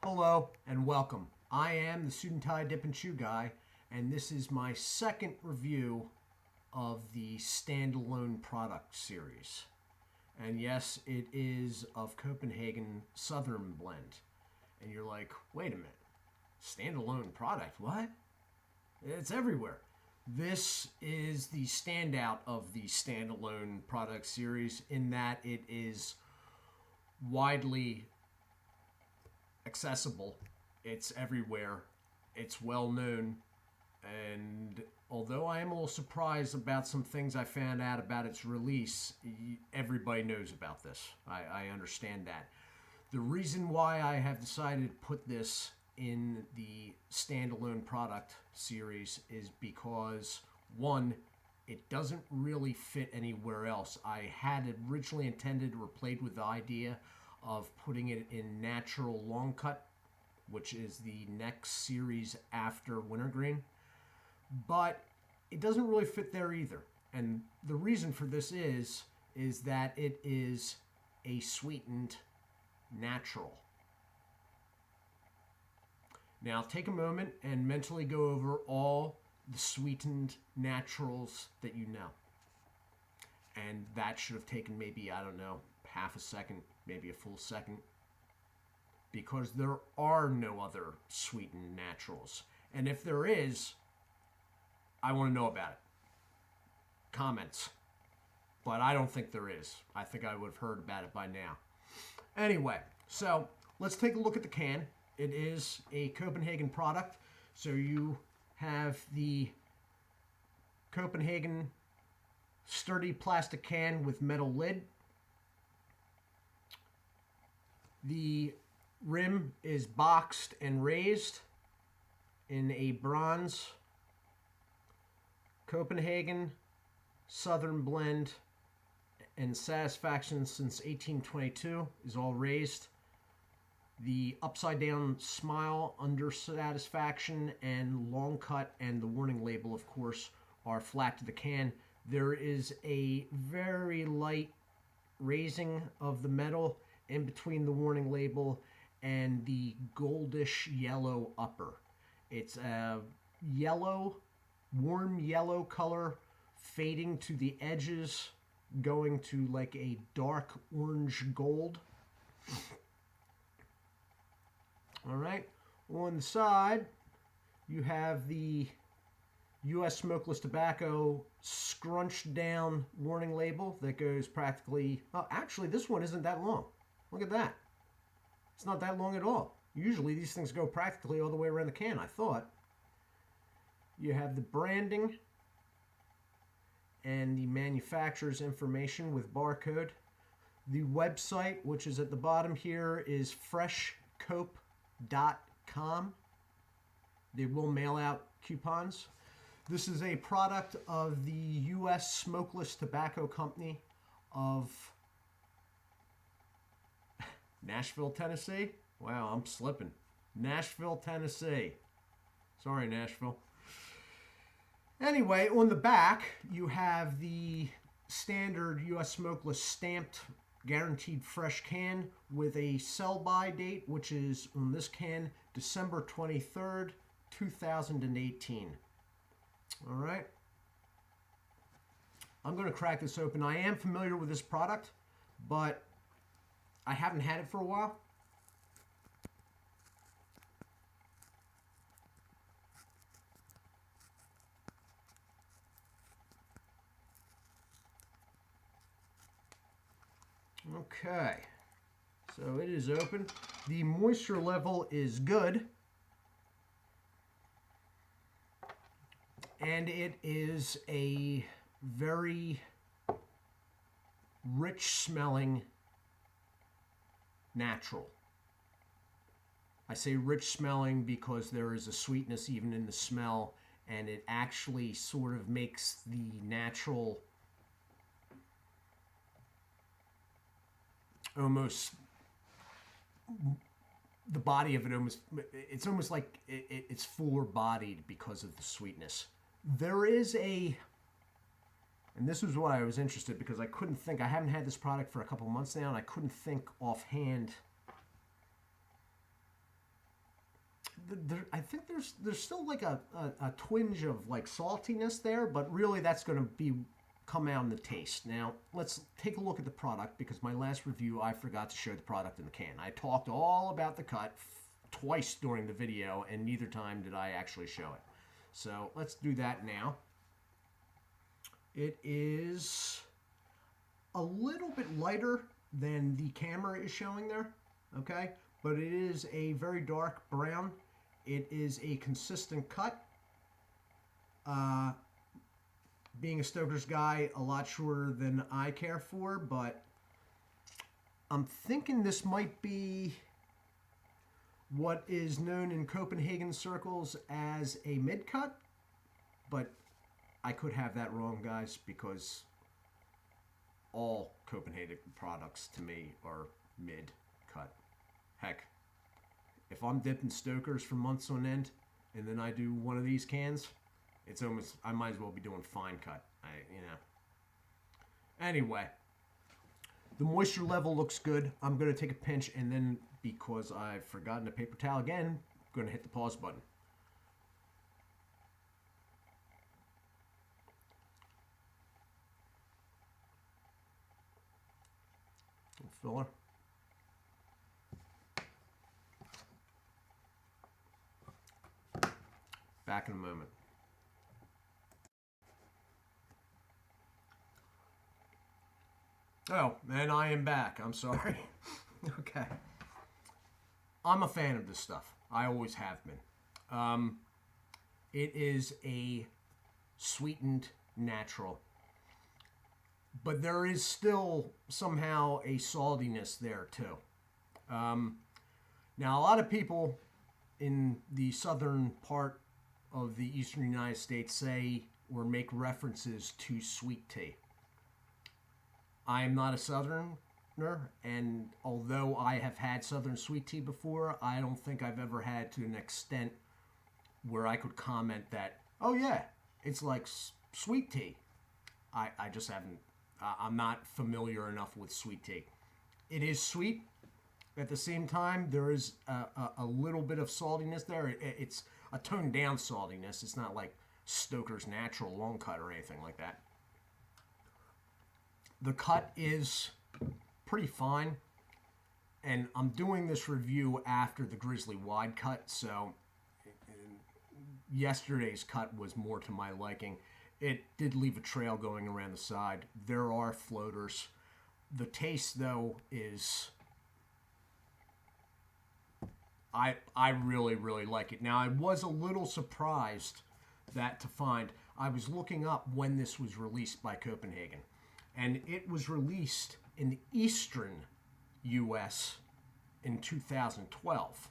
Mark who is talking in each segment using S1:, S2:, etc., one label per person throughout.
S1: Hello and welcome. I am the Suit&Tie Dip&ChewGuy, and this is my second review of the standalone product series. And yes, it is of Copenhagen Southern Blend. And you're like, wait a minute, standalone product? What? It's everywhere. This is the standout of the standalone product series in that it is widely accessible. It's everywhere. It's well known. And although I am a little surprised about some things I found out about its release, everybody knows about this. I understand that. The reason why I have decided to put this in the standalone product series is because, one, it doesn't really fit anywhere else. I had originally intended or played with the idea of putting it in natural long cut, which is the next series after wintergreen, but it doesn't really fit there either. And the reason for this is that it is a sweetened natural. Now take a moment and mentally go over all the sweetened naturals that you know. And that should have taken maybe, I don't know, half a second, maybe a full second, because there are no other sweetened naturals. And if there is, I want to know about it. Comments. But I don't think there is. I think I would have heard about it by now. Anyway, so let's take a look at the can. It is a Copenhagen product. So you have the Copenhagen sturdy plastic can with metal lid. The rim is boxed and raised in a bronze Copenhagen Southern Blend, and Satisfaction since 1822 is all raised. The upside down smile under Satisfaction and long cut and the warning label, of course, are flat to the can. There is a very light raising of the metal in between the warning label and the goldish yellow upper. It's a yellow, warm yellow color fading to the edges, going to like a dark orange gold. All right, on the side, you have the U.S. smokeless tobacco scrunched down warning label that goes practically, oh, actually this one isn't that long. Look at that. It's not that long at all. Usually these things go practically all the way around the can, I thought. You have the branding and the manufacturer's information with barcode. The website, which is at the bottom here, is freshcope.com. They will mail out coupons. This is a product of the U.S. Smokeless Tobacco Company of Nashville, Tennessee. Wow, I'm slipping. Nashville, Tennessee. Sorry, Nashville. Anyway, on the back, you have the standard U.S. Smokeless stamped guaranteed fresh can with a sell-by date, which is on this can, December 23rd, 2018. All right. I'm going to crack this open. I am familiar with this product, but I haven't had it for a while. Okay, so it is open. The moisture level is good. And it is a very rich smelling natural. I say rich smelling because there is a sweetness even in the smell, and it actually sort of makes the natural almost, the body of it almost, it's almost like it's fuller bodied because of the sweetness. There is a, and this was why I was interested, because I couldn't think, I haven't had this product for a couple months now, and I couldn't think offhand I think there's still like a twinge of like saltiness there, but really that's going to come out in the taste. Now let's take a look at the product, because my last review I forgot to show the product in the can. I talked all about the cut twice during the video, and neither time did I actually show it. So let's do that now. It is a little bit lighter than the camera is showing there, okay? But it is a very dark brown. It is a consistent cut. Being a Stoker's guy, a lot shorter than I care for, but I'm thinking this might be what is known in Copenhagen circles as a mid-cut, but I could have that wrong, guys, because all Copenhagen products to me are mid-cut. Heck, if I'm dipping Stoker's for months on end, and then I do one of these cans, it's almost, I might as well be doing fine cut. Anyway, the moisture level looks good. I'm going to take a pinch, and then, because I've forgotten a paper towel again, I'm going to hit the pause button. Filler. Back in a moment. Oh, and I am back. I'm sorry. Okay. I'm a fan of this stuff. I always have been. It is a sweetened natural, but there is still somehow a saltiness there too. Now, a lot of people in the southern part of the eastern United States say or make references to sweet tea. I am not a southerner, and although I have had southern sweet tea before, I don't think I've ever had to an extent where I could comment that, oh yeah, it's like sweet tea. I just haven't. I'm not familiar enough with sweet tea. It is sweet. At the same time, there is a little bit of saltiness there. It's a toned down saltiness. It's not like Stoker's Natural long cut or anything like that. The cut is pretty fine, and I'm doing this review after the Grizzly wide cut, so yesterday's cut was more to my liking. It did leave a trail going around the side. There are floaters. The taste, though, is... I really, really like it. Now, I was a little surprised to find... I was looking up when this was released by Copenhagen, and it was released in the eastern U.S. in 2012.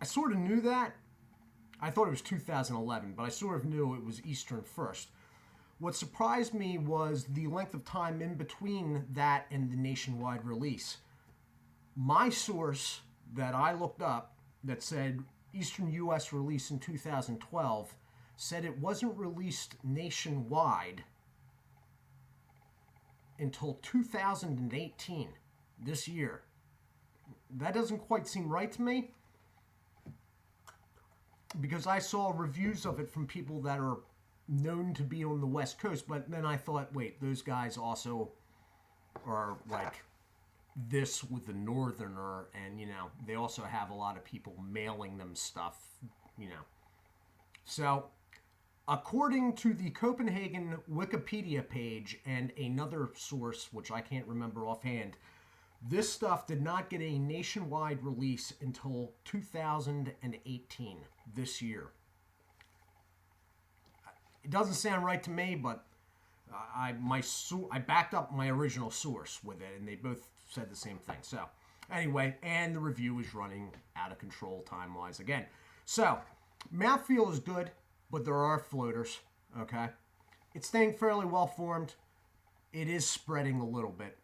S1: I sort of knew that. I thought it was 2011, but I sort of knew it was Eastern first. What surprised me was the length of time in between that and the nationwide release. My source that I looked up that said Eastern U.S. release in 2012 said it wasn't released nationwide until 2018, this year. That doesn't quite seem right to me, because I saw reviews of it from people that are known to be on the West Coast, but then I thought, wait, those guys also are like this with the Northerner, and, they also have a lot of people mailing them stuff, So, according to the Copenhagen Wikipedia page and another source, which I can't remember offhand, this stuff did not get a nationwide release until 2018, this year. It doesn't sound right to me, but I backed up my original source with it, and they both said the same thing. So, anyway, and the review is running out of control time-wise again. So, mouthfeel is good, but there are floaters, okay? It's staying fairly well formed. It is spreading a little bit.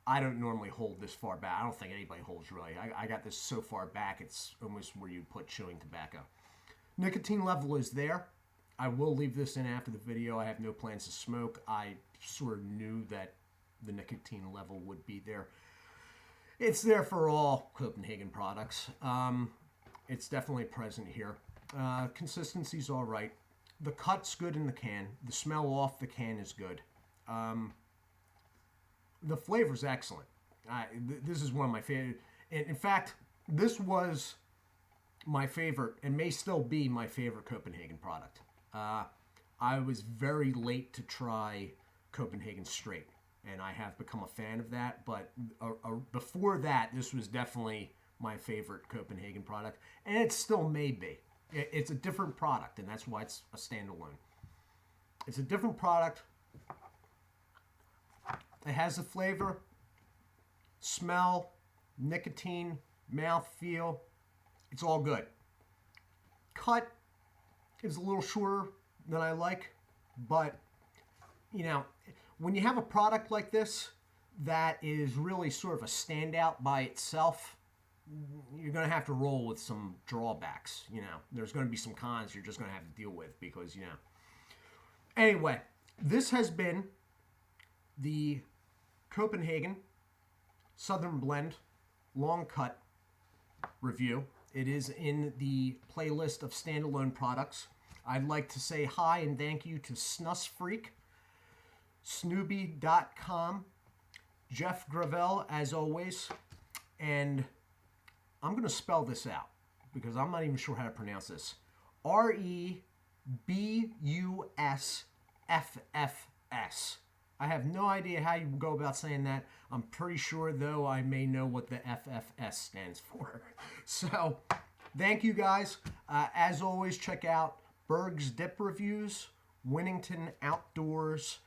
S1: I don't normally hold this far back. I don't think anybody holds really. I got this so far back, it's almost where you put chewing tobacco. Nicotine level is there. I will leave this in after the video. I have no plans to smoke. I sort of knew that the nicotine level would be there. It's there for all Copenhagen products. It's definitely present here. Consistency's all right. The cut's good in the can. The smell off the can is good. The flavor's excellent. This is one of my favorite. In fact, this was my favorite and may still be my favorite Copenhagen product. I was very late to try Copenhagen Straight, and I have become a fan of that. But before that, this was definitely my favorite Copenhagen product, and it still may be. It's a different product, and that's why it's a standalone. It's a different product. It has the flavor, smell, nicotine, mouthfeel. It's all good. Cut is a little shorter than I like, but you know, when you have a product like this that is really sort of a standout by itself, you're going to have to roll with some drawbacks. You know, there's going to be some cons you're just going to have to deal with because, you know. Anyway, this has been the Copenhagen Southern Blend Long Cut review. It is in the playlist of standalone products. I'd like to say hi and thank you to Snus Freak, Snooby.com, Jeff Gravel, as always, and I'm going to spell this out because I'm not even sure how to pronounce this. REBUSFFS. I have no idea how you go about saying that. I'm pretty sure, though, I may know what the FFS stands for. So, thank you guys. As always, check out Berg's Dip Reviews, Winnington Outdoors,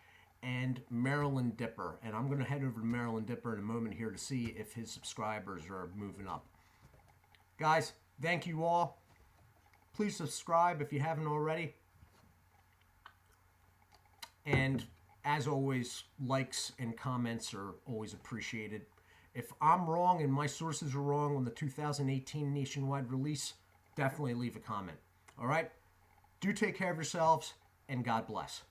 S1: and Maryland Dipper. And I'm going to head over to Maryland Dipper in a moment here to see if his subscribers are moving up. Guys, thank you all. Please subscribe if you haven't already. And as always, likes and comments are always appreciated. If I'm wrong and my sources are wrong on the 2018 nationwide release, definitely leave a comment. All right? Do take care of yourselves, and God bless.